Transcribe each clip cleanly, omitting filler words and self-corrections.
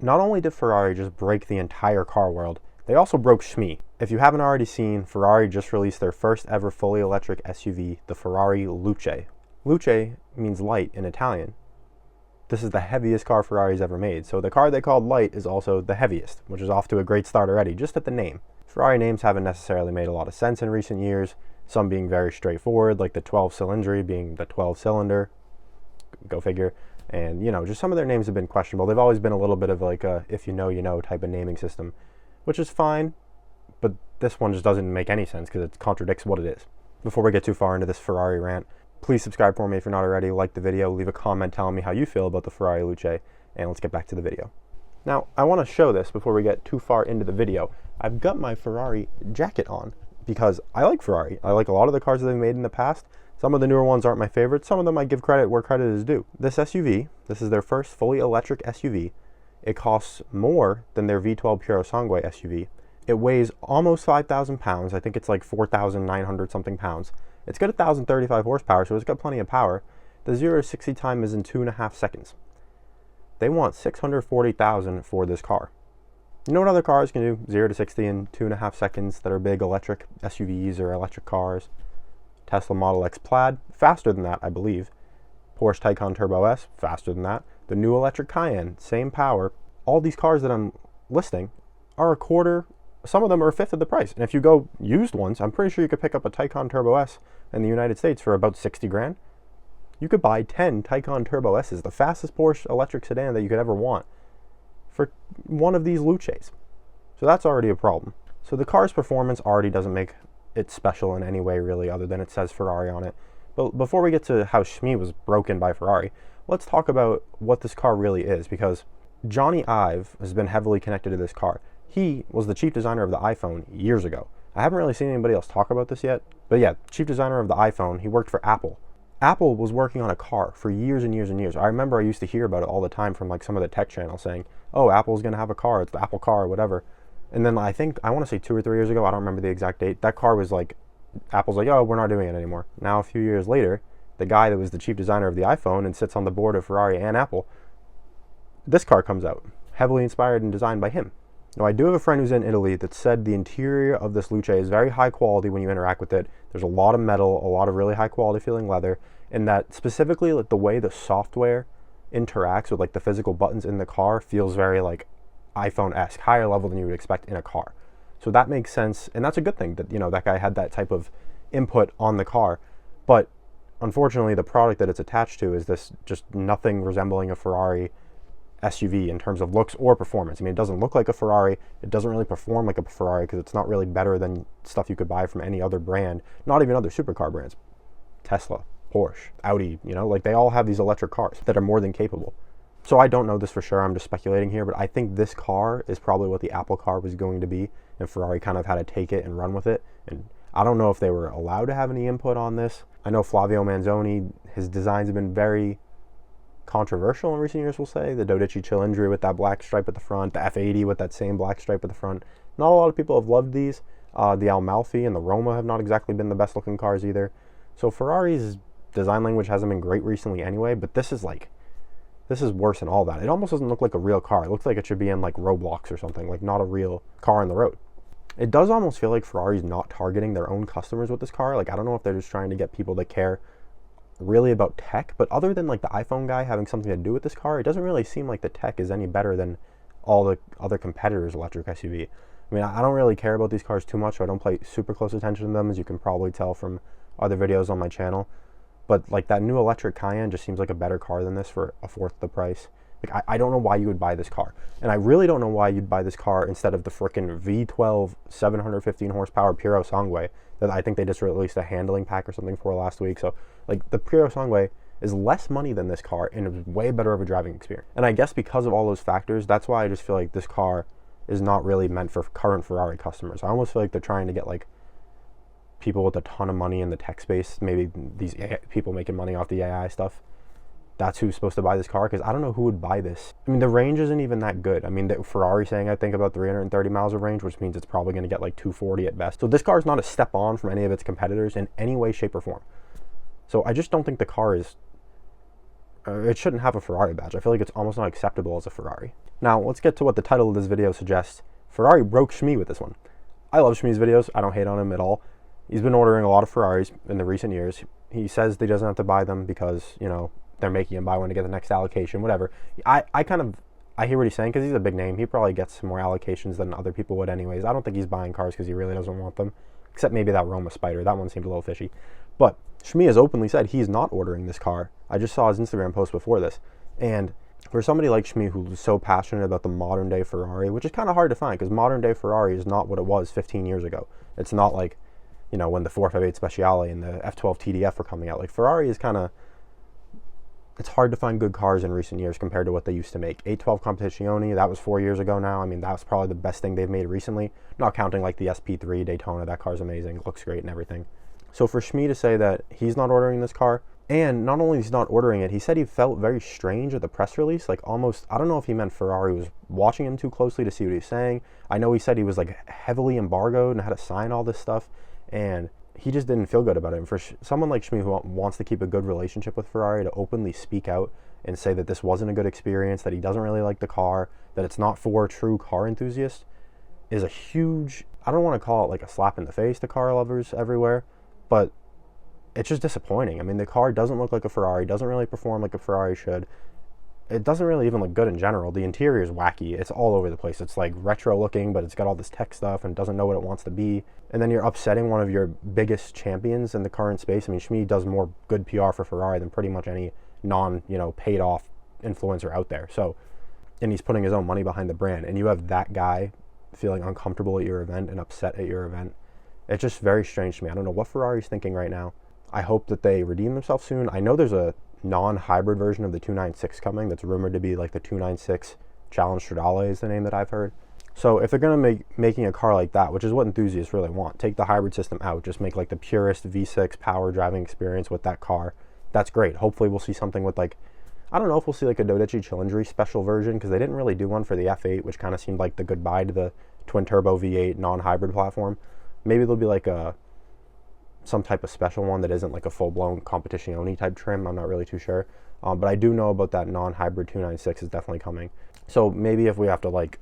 Not only did Ferrari just break the entire car world, they also broke Shmee. If you haven't already seen, Ferrari just released their first ever fully electric SUV, the Ferrari Luce. Luce means light in Italian. This is the heaviest car Ferrari's ever made, so the car they called light is also the heaviest, which is off to a great start already, just at the name. Ferrari names haven't necessarily made a lot of sense in recent years, some being very straightforward, like the 12-cylindry being the 12-cylinder, go figure, and just some of their names have been questionable. They've always been a little bit of like a if you know type of naming system, which is fine, but this one just doesn't make any sense because it contradicts what it is. Before we get too far into this Ferrari rant, please subscribe for me if you're not already, like the video, leave a comment telling me how you feel about the Ferrari Luce, and let's get back to the video. Now, I want to show this before we get too far into the video. I've got my Ferrari jacket on because I like Ferrari. I like a lot of the cars that they've made in the past. Some of the newer ones aren't my favorite. Some of them I give credit where credit is due. This SUV, this is their first fully electric SUV. It costs more than their V12 Puro Sangue SUV. It weighs almost 5,000 pounds. I think it's like 4,900 something pounds. It's got 1,035 horsepower, so it's got plenty of power. The 0 to 60 time is in 2.5 seconds. They want $640,000 for this car. You know what other cars can do? 0 to 60 in 2.5 seconds that are big electric SUVs or electric cars. Tesla Model X Plaid, faster than that, I believe. Porsche Taycan Turbo S, faster than that. The new electric Cayenne, same power. All these cars that I'm listing are a quarter, some of them are a fifth of the price. And if you go used ones, I'm pretty sure you could pick up a Taycan Turbo S in the United States for about 60 grand. You could buy 10 Taycan Turbo S's, the fastest Porsche electric sedan that you could ever want, for one of these Luces. So that's already a problem. So the car's performance already doesn't make it special in any way really, other than it says Ferrari on it. But before we get to how Shmee was broken by Ferrari, let's talk about what this car really is, because Johnny Ive has been heavily connected to this car. He was the chief designer of the iPhone years ago. I haven't really seen anybody else talk about this yet, but yeah, chief designer of the iPhone. He worked for Apple. Apple was working on a car for years and years and years. I remember I used to hear about it all the time from like some of the tech channels saying, oh, Apple's going to have a car, it's the Apple car or whatever. And then I want to say 2 or 3 years ago, I don't remember the exact date, that car was like, Apple's like, oh, we're not doing it anymore. Now a few years later, the guy that was the chief designer of the iPhone and sits on the board of Ferrari and Apple, this car comes out, heavily inspired and designed by him. Now, I do have a friend who's in Italy that said the interior of this Luce is very high quality when you interact with it. There's a lot of metal, a lot of really high quality feeling leather, and that specifically like the way the software interacts with like the physical buttons in the car feels very like iPhone-esque, higher level than you would expect in a car. So that makes sense, and that's a good thing that, that guy had that type of input on the car. But unfortunately, the product that it's attached to is this just nothing resembling a Ferrari SUV in terms of looks or performance. I mean, it doesn't look like a Ferrari. It doesn't really perform like a Ferrari because it's not really better than stuff you could buy from any other brand, not even other supercar brands. Tesla, Porsche, Audi, like they all have these electric cars that are more than capable. So I don't know this for sure, I'm just speculating here, but I think this car is probably what the Apple car was going to be, and Ferrari kind of had to take it and run with it. And I don't know if they were allowed to have any input on this. I know Flavio Manzoni, his designs have been very controversial in recent years, we'll say. The Dodici Cilindri with that black stripe at the front, the F80 with that same black stripe at the front. Not a lot of people have loved these. The Amalfi and the Roma have not exactly been the best looking cars either. So Ferrari's design language hasn't been great recently anyway, but this is worse than all that. It almost doesn't look like a real car. It looks like it should be in like Roblox or something, like not a real car on the road. It does almost feel like Ferrari's not targeting their own customers with this car. Like, I don't know if they're just trying to get people that care really about tech, but other than like the iPhone guy having something to do with this car, it doesn't really seem like the tech is any better than all the other competitors' electric SUV. I mean, I don't really care about these cars too much, so I don't pay super close attention to them, as you can probably tell from other videos on my channel. But like that new electric Cayenne just seems like a better car than this for a fourth the price. Like, I don't know why you would buy this car. And I really don't know why you'd buy this car instead of the frickin' V12 715 horsepower Puro Sangue that I think they just released a handling pack or something for last week. So like the Puro Sangue is less money than this car and is way better of a driving experience. And I guess because of all those factors, that's why I just feel like this car is not really meant for current Ferrari customers. I almost feel like they're trying to get like people with a ton of money in the tech space, maybe these people making money off the AI stuff. That's who's supposed to buy this car, because I don't know who would buy this. I mean, the range isn't even that good. I mean, the Ferrari saying I think about 330 miles of range, which means it's probably going to get like 240 at best. So this car is not a step on from any of its competitors in any way, shape, or form. So I just don't think the car is it shouldn't have a Ferrari badge. I feel like it's almost not acceptable as a Ferrari. Now, let's get to what the title of this video suggests. Ferrari broke Shmee with this one. I love Shmee's videos. I don't hate on him at all. He's been ordering a lot of Ferraris in the recent years. He says that he doesn't have to buy them because, you know, they're making him buy one to get the next allocation, whatever. I hear what he's saying because he's a big name. He probably gets more allocations than other people would anyways. I don't think he's buying cars because he really doesn't want them, except maybe that Roma Spider. That one seemed a little fishy. But Shmee has openly said he's not ordering this car. I just saw his Instagram post before this. And for somebody like Shmee who's so passionate about the modern day Ferrari, which is kind of hard to find because modern day Ferrari is not what it was 15 years ago. It's not like, you know, when the 458 Speciale and the F12 TDF were coming out. Like, Ferrari is kind of, it's hard to find good cars in recent years compared to what they used to make. 812 Competizione, that was 4 years ago now. I mean, that's probably the best thing they've made recently. Not counting like the SP3 Daytona, that car's amazing, looks great and everything. So for Shmee to say that he's not ordering this car, and not only he's not ordering it, he said he felt very strange at the press release, like almost, I don't know if he meant Ferrari was watching him too closely to see what he was saying. I know he said he was like heavily embargoed and had to sign all this stuff, and he just didn't feel good about it. And for someone like Shmee who wants to keep a good relationship with Ferrari to openly speak out and say that this wasn't a good experience, that he doesn't really like the car, that it's not for true car enthusiasts, is a huge, I don't want to call it like a slap in the face to car lovers everywhere, but it's just disappointing. I mean, the car doesn't look like a Ferrari, doesn't really perform like a Ferrari should. It doesn't really even look good in general. The interior is wacky. It's all over the place. It's like retro looking, but it's got all this tech stuff and doesn't know what it wants to be. And then you're upsetting one of your biggest champions in the current space. I mean, Shmee does more good PR for Ferrari than pretty much any paid off influencer out there. So, and he's putting his own money behind the brand. And you have that guy feeling uncomfortable at your event and upset at your event. It's just very strange to me. I don't know what Ferrari's thinking right now. I hope that they redeem themselves soon. I know there's a non-hybrid version of the 296 coming that's rumored to be like the 296 Challenge Stradale is the name that I've heard. So if they're going to making a car like that, which is what enthusiasts really want, take the hybrid system out, just make like the purest V6 power driving experience with that car, that's great. Hopefully we'll see something with like, I don't know if we'll see like a Dodici Cilindri special version, because they didn't really do one for the F8, which kind of seemed like the goodbye to the twin turbo V8 non-hybrid platform. Maybe there'll be like some type of special one that isn't like a full-blown Competizione type trim. I'm not really too sure. But I do know about that non-hybrid 296 is definitely coming. So maybe if we have to like,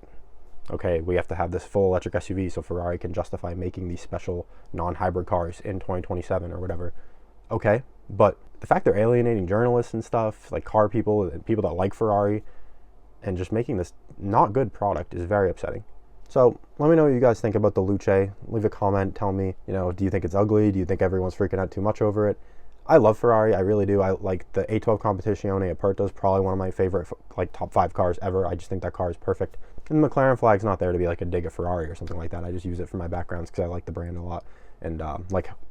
okay, we have to have this full electric SUV so Ferrari can justify making these special non-hybrid cars in 2027 or whatever. Okay, but the fact they're alienating journalists and stuff, like car people and people that like Ferrari, and just making this not good product is very upsetting. So let me know what you guys think about the Luce. Leave a comment. Tell me, do you think it's ugly? Do you think everyone's freaking out too much over it? I love Ferrari. I really do. I like the 812 Competizione Aperta is probably one of my favorite like top 5 cars ever. I just think that car is perfect. And the McLaren flag's not there to be like a dig at Ferrari or something like that. I just use it for my backgrounds because I like the brand a lot and the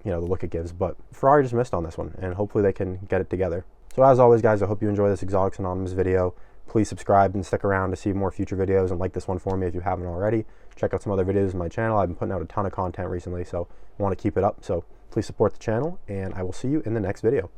look it gives. But Ferrari just missed on this one, and hopefully they can get it together. So as always, guys, I hope you enjoy this Exotics Anonymous video. Please subscribe and stick around to see more future videos, and like this one for me if you haven't already. Check out some other videos on my channel. I've been putting out a ton of content recently, so I want to keep it up. So please support the channel, and I will see you in the next video.